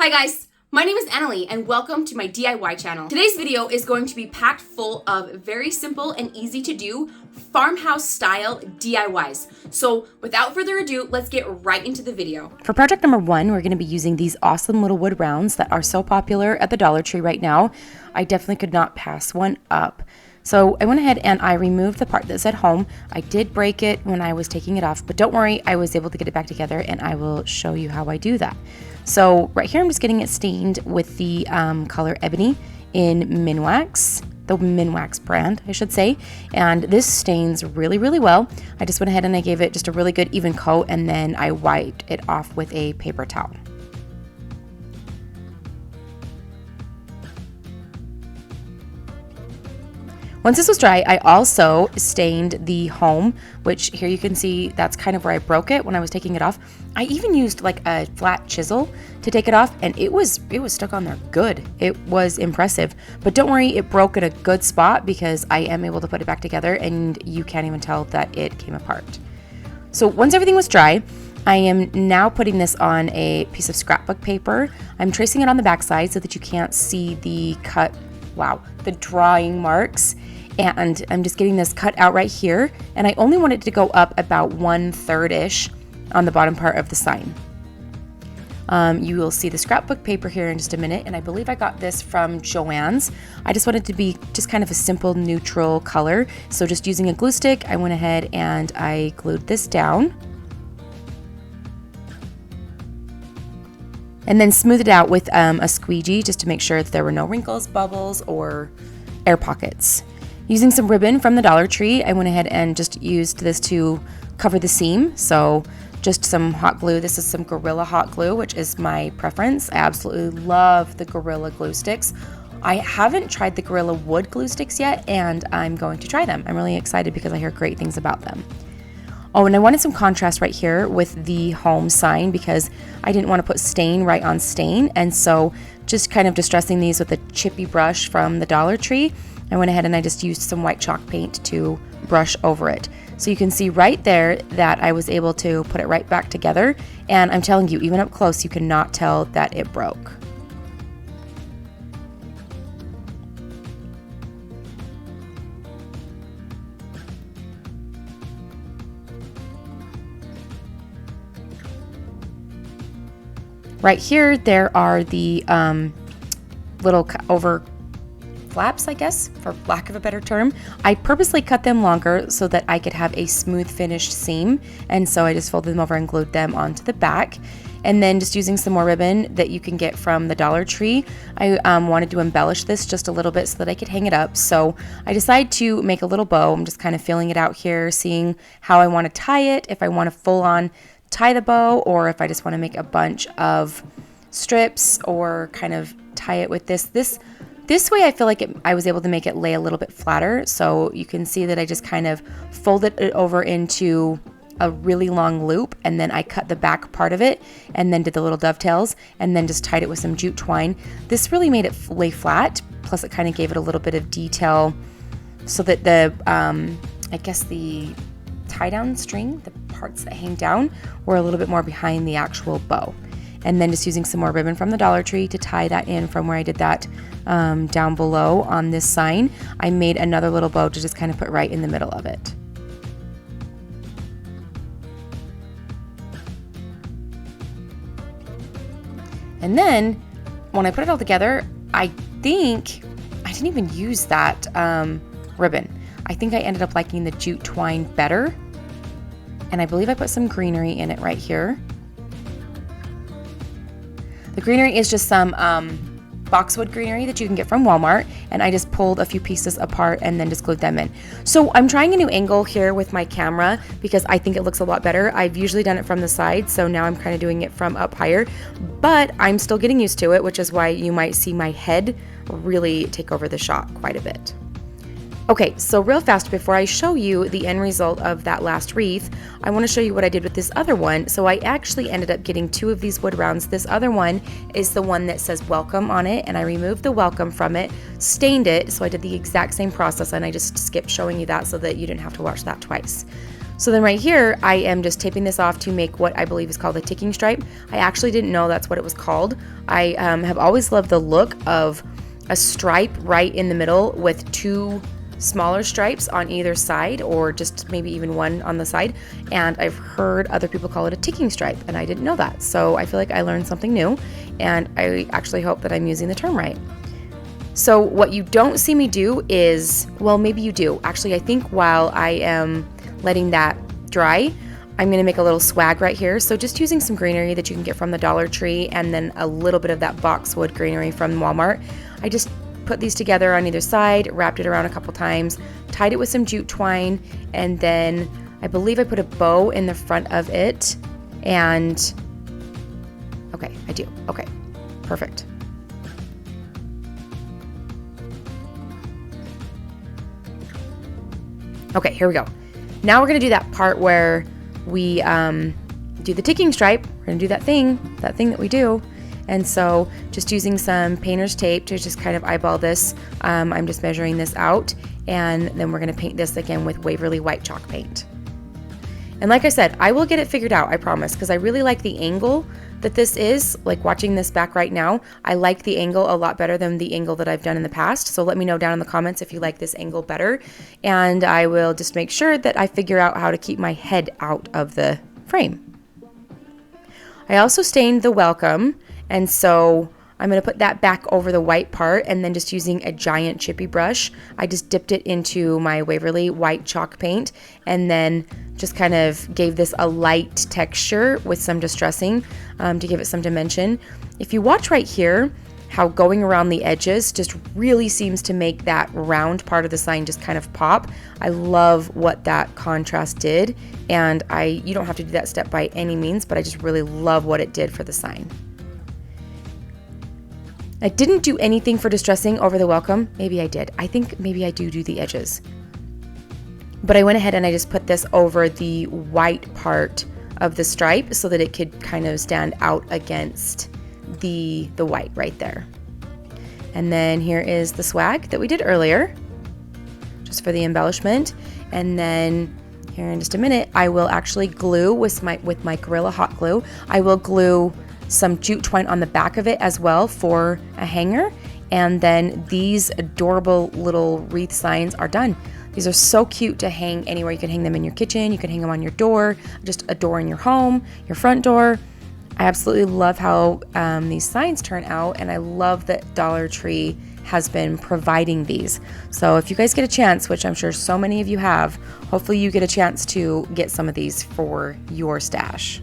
Hi guys, my name is Annalie and welcome to my DIY channel. Today's video is going to be packed full of very simple and easy to do farmhouse style DIYs. So without further ado, let's get right into the video. For project number 1, we're going to be using these awesome little wood rounds that are so popular at the Dollar Tree right now. I definitely could not pass one up. So I went ahead and I removed the part that said home. I did break it when I was taking it off, but don't worry, I was able to get it back together and I will show you how I do that. So right here, I'm just getting it stained with the color Ebony in Minwax, the Minwax brand, I should say. And this stains really, really well. I just went ahead and I gave it just a really good even coat and then I wiped it off with a paper towel. Once this was dry, I also stained the home, which here you can see that's kind of where I broke it when I was taking it off. I even used like a flat chisel to take it off and it was stuck on there good. It was impressive, but don't worry, it broke at a good spot because I am able to put it back together and you can't even tell that it came apart. So once everything was dry, I am now putting this on a piece of scrapbook paper. I'm tracing it on the back side so that you can't see the cut, the drawing marks. And I'm just getting this cut out right here. And I only want it to go up about 1/3-ish on the bottom part of the sign. You will see the scrapbook paper here in just a minute. And I believe I got this from Joann's. I just wanted to be just kind of a simple neutral color. So just using a glue stick, I went ahead and I glued this down. And then smoothed it out with a squeegee just to make sure that there were no wrinkles, bubbles, or air pockets. Using some ribbon from the Dollar Tree, I went ahead and just used this to cover the seam. So just some hot glue. This is some Gorilla hot glue, which is my preference. I absolutely love the Gorilla glue sticks. I haven't tried the Gorilla wood glue sticks yet, and I'm going to try them. I'm really excited because I hear great things about them. Oh, and I wanted some contrast right here with the home sign because I didn't want to put stain right on stain. And so just kind of distressing these with a chippy brush from the Dollar Tree, I went ahead and I just used some white chalk paint to brush over it. So you can see right there that I was able to put it right back together. And I'm telling you, even up close, you cannot tell that it broke. Right here, there are the little over flaps, I guess, for lack of a better term. I purposely cut them longer so that I could have a smooth finished seam. And so I just folded them over and glued them onto the back. And then just using some more ribbon that you can get from the Dollar Tree, I wanted to embellish this just a little bit so that I could hang it up. So I decided to make a little bow. I'm just kind of feeling it out here, seeing how I want to tie it, if I want to full on tie the bow, or if I just want to make a bunch of strips or kind of tie it with this way. I feel like I was able to make it lay a little bit flatter. So you can see that I just kind of folded it over into a really long loop, and then I cut the back part of it and then did the little dovetails and then just tied it with some jute twine. This really made it lay flat, plus it kind of gave it a little bit of detail so that the I guess the tie down string, the parts that hang down, were a little bit more behind the actual bow. And then just using some more ribbon from the Dollar Tree to tie that in from where I did that down below on this sign. I made another little bow to just kind of put right in the middle of it. And then when I put it all together, I think I didn't even use that ribbon. I think I ended up liking the jute twine better. And I believe I put some greenery in it right here. The greenery is just some boxwood greenery that you can get from Walmart, and I just pulled a few pieces apart and then just glued them in. So I'm trying a new angle here with my camera because I think it looks a lot better. I've usually done it from the side, so now I'm kind of doing it from up higher, but I'm still getting used to it, which is why you might see my head really take over the shot quite a bit. Okay, so real fast before I show you the end result of that last wreath, I want to show you what I did with this other one. So I actually ended up getting 2 of these wood rounds. This other one is the one that says welcome on it, and I removed the welcome from it, stained it, so I did the exact same process, and I just skipped showing you that so that you didn't have to watch that twice. So then right here, I am just taping this off to make what I believe is called a ticking stripe. I actually didn't know that's what it was called. I have always loved the look of a stripe right in the middle with two smaller stripes on either side, or just maybe even one on the side. And I've heard other people call it a ticking stripe, and I didn't know that. So I feel like I learned something new, and I actually hope that I'm using the term right. So what you don't see me do is, well, maybe you do. Actually, I think while I am letting that dry, I'm going to make a little swag right here. So just using some greenery that you can get from the Dollar Tree, and then a little bit of that boxwood greenery from Walmart. I just put these together on either side, wrapped it around a couple times, tied it with some jute twine, and then I believe I put a bow in the front of it. And okay, I do. Okay, perfect. Okay, here we go. Now we're gonna do that part where we do the ticking stripe. We're gonna do that thing that we do. And so just using some painter's tape to just kind of eyeball this. I'm just measuring this out, and then we're gonna paint this again with Waverly white chalk paint. And like I said, I will get it figured out, I promise, because I really like the angle that this is. Like watching this back right now, I like the angle a lot better than the angle that I've done in the past. So let me know down in the comments if you like this angle better, and I will just make sure that I figure out how to keep my head out of the frame. I also stained the welcome, and so I'm going to put that back over the white part, and then just using a giant chippy brush, I just dipped it into my Waverly white chalk paint, and then just kind of gave this a light texture with some distressing to give it some dimension. If you watch right here, how going around the edges just really seems to make that round part of the sign just kind of pop. I love what that contrast did, and you don't have to do that step by any means, but I just really love what it did for the sign. I didn't do anything for distressing over the welcome. Maybe I did. I think maybe I do the edges. But I went ahead and I just put this over the white part of the stripe so that it could kind of stand out against the white right there. And then here is the swag that we did earlier, just for the embellishment. And then here in just a minute, I will actually glue with my Gorilla Hot Glue. I will glue some jute twine on the back of it as well for a hanger. And then these adorable little wreath signs are done. These are so cute to hang anywhere. You can hang them in your kitchen, you can hang them on your door, just a door in your home, your front door. I absolutely love how these signs turn out, and I love that Dollar Tree has been providing these. So if you guys get a chance, which I'm sure so many of you have, hopefully you get a chance to get some of these for your stash.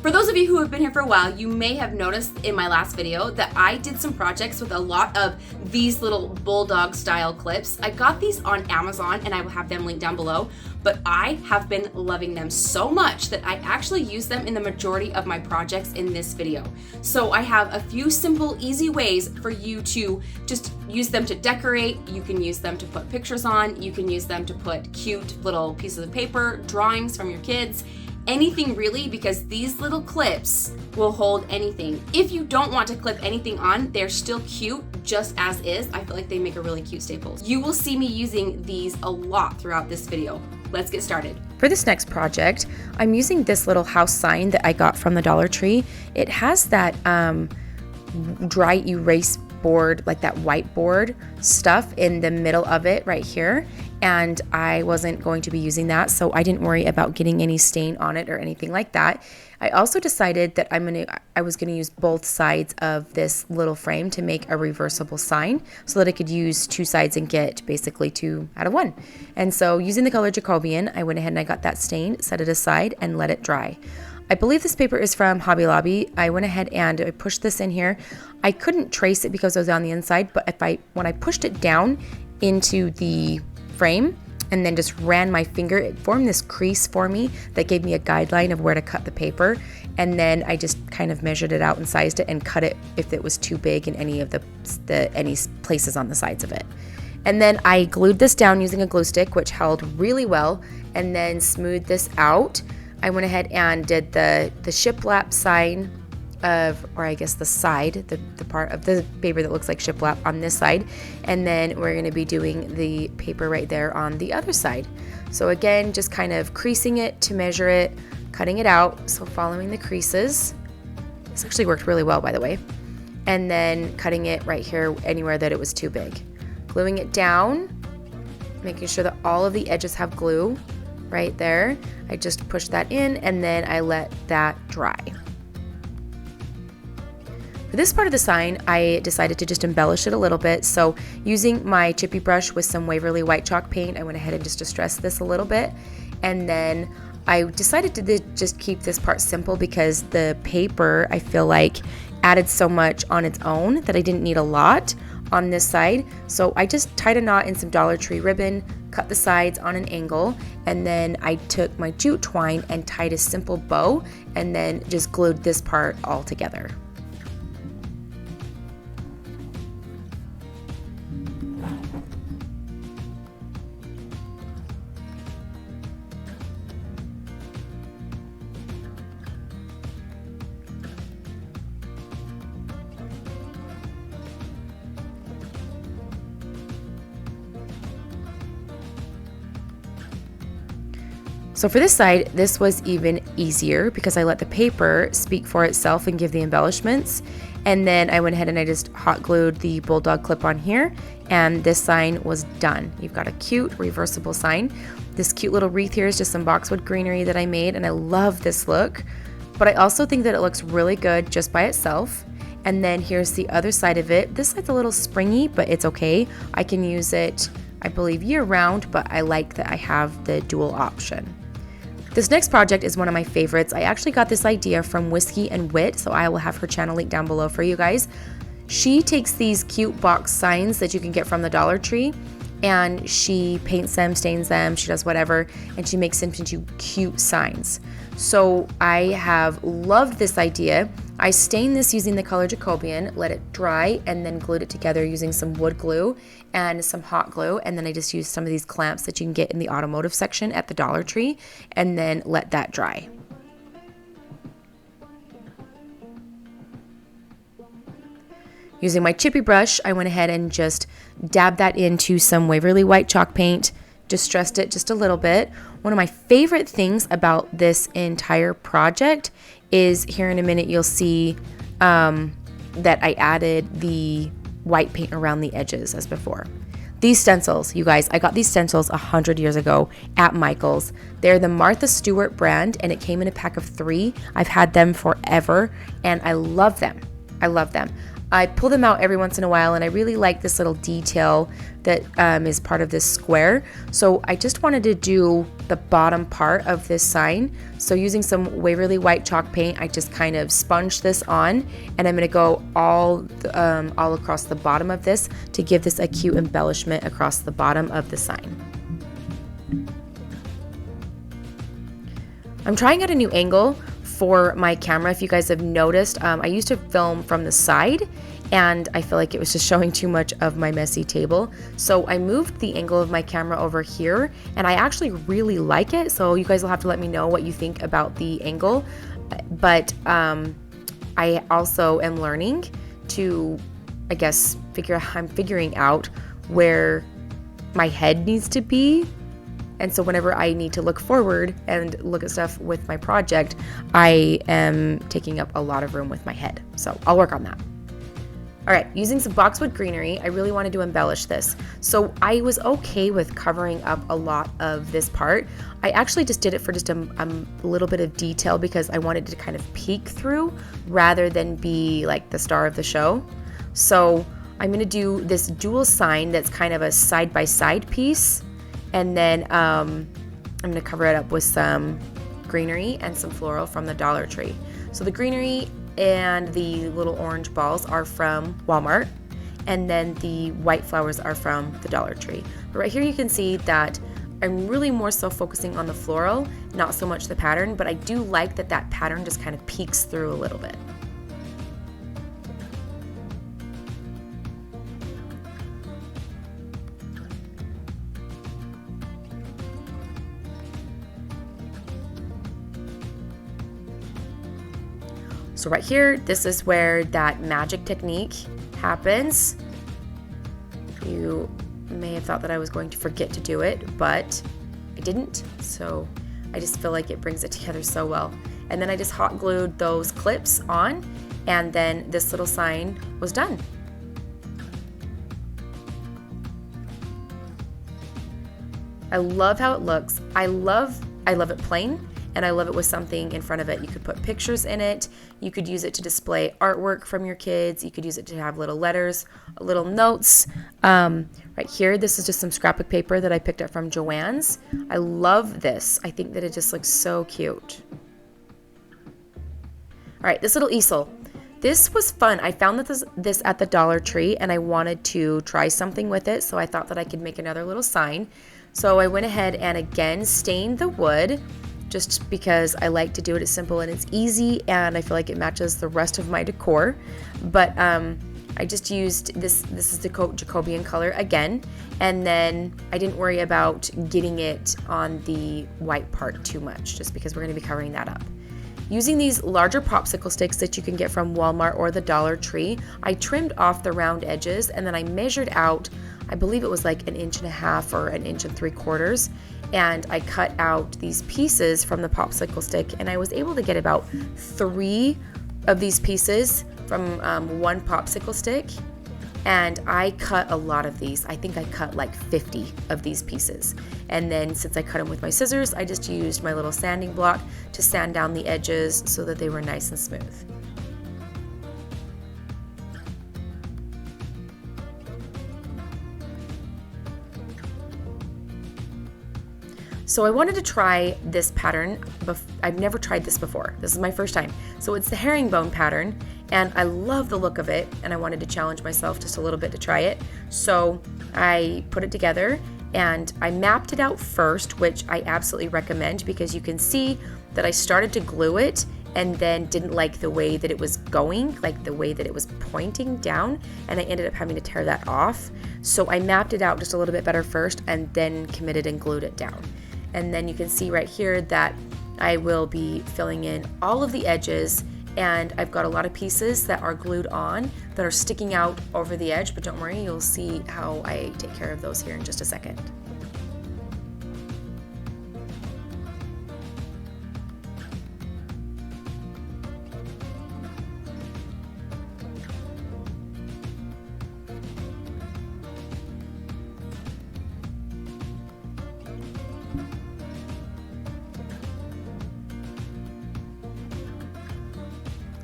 For those of you who have been here for a while, you may have noticed in my last video that I did some projects with a lot of these little bulldog style clips. I got these on Amazon, and I will have them linked down below, but I have been loving them so much that I actually use them in the majority of my projects in this video. So I have a few simple, easy ways for you to just use them to decorate. You can use them to put pictures on. You can use them to put cute little pieces of paper, drawings from your kids, anything really, because these little clips will hold anything. If you don't want to clip anything on, they're still cute just as is. I feel like they make a really cute staple. You will see me using these a lot throughout this video. Let's get started. For this next project, I'm using this little house sign that I got from the Dollar Tree. It has that dry erase board, like that whiteboard stuff in the middle of it right here, and I wasn't going to be using that, so I didn't worry about getting any stain on it or anything like that. I also decided that I was gonna use both sides of this little frame to make a reversible sign so that I could use two sides and get basically 2 out of 1. And so using the color Jacobian, I went ahead and I got that stain, set it aside, and let it dry. I believe this paper is from Hobby Lobby. I went ahead and I pushed this in here. I couldn't trace it because it was on the inside, but when I pushed it down into the frame, and then just ran my finger. It formed this crease for me that gave me a guideline of where to cut the paper. And then I just kind of measured it out and sized it and cut it if it was too big in any of any places on the sides of it. And then I glued this down using a glue stick, which held really well, and then smoothed this out. I went ahead and did the shiplap sign of, or I guess the side, the part of the paper that looks like shiplap on this side. And then we're gonna be doing the paper right there on the other side. So again, just kind of creasing it to measure it, cutting it out. So following the creases. This actually worked really well, by the way. And then cutting it right here anywhere that it was too big. Gluing it down, making sure that all of the edges have glue right there. I just pushed that in and then I let that dry. For this part of the sign, I decided to just embellish it a little bit. So using my chippy brush with some Waverly white chalk paint, I went ahead and just distressed this a little bit. And then I decided to just keep this part simple because the paper, I feel like, added so much on its own that I didn't need a lot on this side. So I just tied a knot in some Dollar Tree ribbon, cut the sides on an angle, and then I took my jute twine and tied a simple bow and then just glued this part all together. So for this side, this was even easier because I let the paper speak for itself and give the embellishments. And then I went ahead and I just hot glued the bulldog clip on here, and this sign was done. You've got a cute reversible sign. This cute little wreath here is just some boxwood greenery that I made, and I love this look. But I also think that it looks really good just by itself. And then here's the other side of it. This side's a little springy, but it's okay. I can use it, I believe, year round, but I like that I have the dual option. This next project is one of my favorites. I actually got this idea from Whiskey and Wit, so I will have her channel linked down below for you guys. She takes these cute box signs that you can get from the Dollar Tree, and she paints them, stains them, she does whatever, and she makes them into cute signs. So I have loved this idea. I stained this using the color Jacobian, let it dry, and then glued it together using some wood glue and some hot glue. And then I just used some of these clamps that you can get in the automotive section at the Dollar Tree, and then let that dry. Using my chippy brush, I went ahead and just dabbed that into some Waverly white chalk paint, distressed it just a little bit. One of my favorite things about this entire project is, here in a minute you'll see that I added the white paint around the edges as before. These stencils, you guys, I got these stencils 100 years ago at Michael's. They're the Martha Stewart brand, and it came in a pack of 3. I've had them forever, and I love them. I love them. I pull them out every once in a while, and I really like this little detail that is part of this square. So I just wanted to do the bottom part of this sign. So using some Waverly white chalk paint, I just kind of sponged this on, and I'm going to go all across the bottom of this to give this a cute embellishment across the bottom of the sign. I'm trying out a new angle for my camera. If you guys have noticed, I used to film from the side, and I feel like it was just showing too much of my messy table. So I moved the angle of my camera over here, and I actually really like it. So you guys will have to let me know what you think about the angle. But I also am learning to, I guess, I'm figuring out where my head needs to be. And so whenever I need to look forward and look at stuff with my project, I am taking up a lot of room with my head. So I'll work on that. All right, using some boxwood greenery, I really wanted to embellish this. So I was okay with covering up a lot of this part. I actually just did it for just a little bit of detail because I wanted to kind of peek through rather than be like the star of the show. So I'm gonna do this dual sign that's kind of a side-by-side piece. And then I'm going to cover it up with some greenery and some floral from the Dollar Tree. So the greenery and the little orange balls are from Walmart, and then the white flowers are from the Dollar Tree. But right here you can see that I'm really more so focusing on the floral, not so much the pattern, but I do like that that pattern just kind of peeks through a little bit. So right here, this is where that magic technique happens. You may have thought that I was going to forget to do it, but I didn't. So I just feel like it brings it together so well. And then I just hot glued those clips on, and then this little sign was done. I love how it looks. I love it plain. And I love it with something in front of it. You could put pictures in it. You could use it to display artwork from your kids. You could use it to have little letters, little notes. Right here, this is just some scrapbook paper that I picked up from Joann's. I love this. I think that it just looks so cute. All right, this little easel. This was fun. I found this at the Dollar Tree, and I wanted to try something with it, so I thought that I could make another little sign. So I went ahead and again stained the wood, just because I like to do it. It's simple and it's easy, and I feel like it matches the rest of my decor. But I just used this is the Jacobian color again, and then I didn't worry about getting it on the white part too much, just because we're going to be covering that up. Using these larger popsicle sticks that you can get from Walmart or the Dollar Tree, I trimmed off the round edges, and then I measured out, I believe it was like 1.5 inches or 1.75 inches, and I cut out these pieces from the popsicle stick, and I was able to get about 3 of these pieces from one popsicle stick, and I cut a lot of these. I think I cut like 50 of these pieces, and then since I cut them with my scissors, I just used my little sanding block to sand down the edges so that they were nice and smooth. So I wanted to try this pattern. I've never tried this before. This is my first time. So it's the herringbone pattern, and I love the look of it, and I wanted to challenge myself just a little bit to try it. So I put it together, and I mapped it out first, which I absolutely recommend, because you can see that I started to glue it and then didn't like the way that it was going, like the way that it was pointing down, and I ended up having to tear that off. So I mapped it out just a little bit better first, and then committed and glued it down. And then you can see right here that I will be filling in all of the edges, and I've got a lot of pieces that are glued on that are sticking out over the edge, but don't worry, you'll see how I take care of those here in just a second.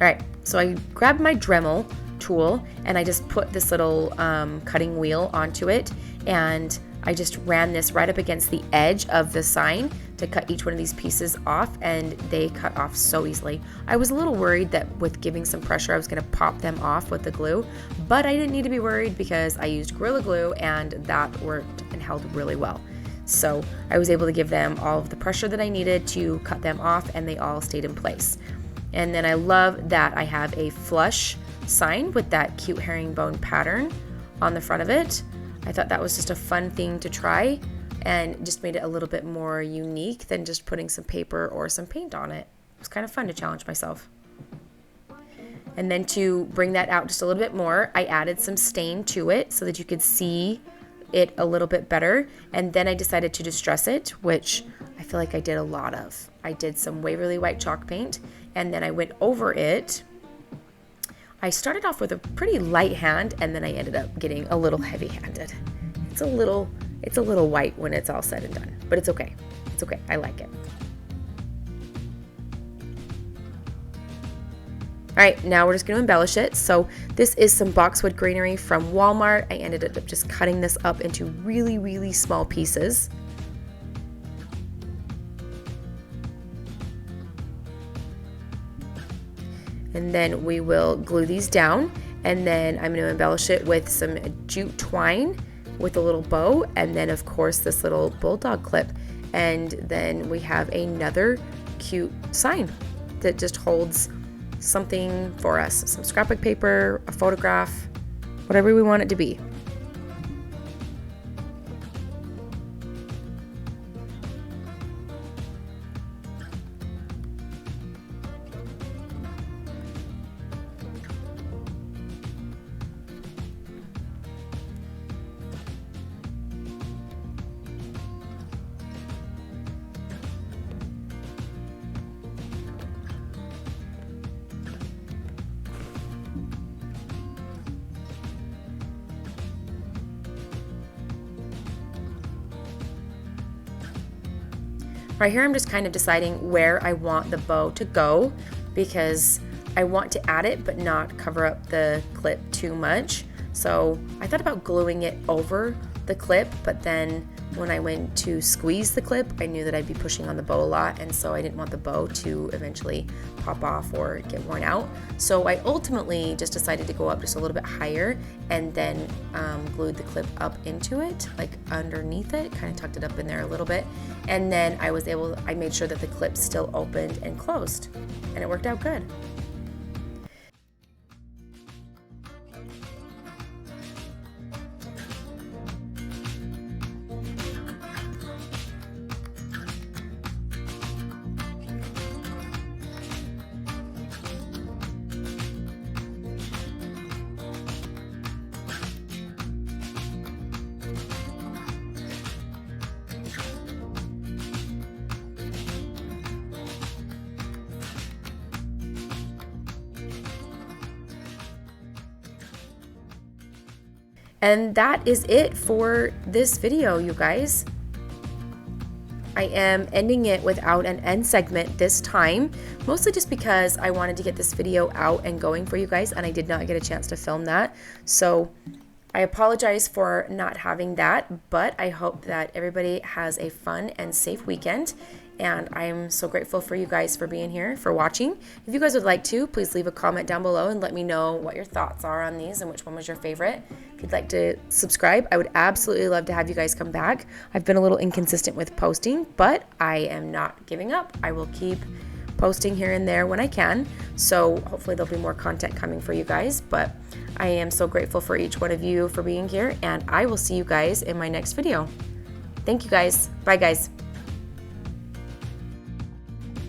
All right, so I grabbed my Dremel tool, and I just put this little cutting wheel onto it, and I just ran this right up against the edge of the sign to cut each one of these pieces off, and they cut off so easily. I was a little worried that with giving some pressure I was going to pop them off with the glue, but I didn't need to be worried because I used Gorilla Glue, and that worked and held really well. So I was able to give them all of the pressure that I needed to cut them off, and they all stayed in place. And then I love that I have a flush sign with that cute herringbone pattern on the front of it. I thought that was just a fun thing to try, and just made it a little bit more unique than just putting some paper or some paint on it. It was kind of fun to challenge myself. And then to bring that out just a little bit more, I added some stain to it so that you could see it a little bit better. And then I decided to distress it, which I feel like I did a lot of. I did some Waverly white chalk paint, and then I went over it. I started off with a pretty light hand, and then I ended up getting a little heavy-handed. It's a little white when it's all said and done, but it's okay. It's okay. I like it. All right, now we're just going to embellish it. So this is some boxwood greenery from Walmart. I ended up just cutting this up into really, really small pieces. And then we will glue these down, and then I'm going to embellish it with some jute twine with a little bow, and then of course this little bulldog clip. And then we have another cute sign that just holds something for us, some scrapbook paper, a photograph, whatever we want it to be. Right here, I'm just kind of deciding where I want the bow to go because I want to add it but not cover up the clip too much. So I thought about gluing it over the clip, but then when I went to squeeze the clip, I knew that I'd be pushing on the bow a lot, and so I didn't want the bow to eventually pop off or get worn out. So I ultimately just decided to go up just a little bit higher and then glued the clip up into it, like underneath it, kind of tucked it up in there a little bit. And then I made sure that the clip still opened and closed, and it worked out good. And that is it for this video, you guys. I am ending it without an end segment this time, mostly just because I wanted to get this video out and going for you guys, and I did not get a chance to film that. So I apologize for not having that, but I hope that everybody has a fun and safe weekend. And I am so grateful for you guys for being here, for watching. If you guys would like to, please leave a comment down below and let me know what your thoughts are on these and which one was your favorite. If you'd like to subscribe, I would absolutely love to have you guys come back. I've been a little inconsistent with posting, but I am not giving up. I will keep posting here and there when I can. So hopefully there'll be more content coming for you guys. But I am so grateful for each one of you for being here, and I will see you guys in my next video. Thank you guys. Bye guys.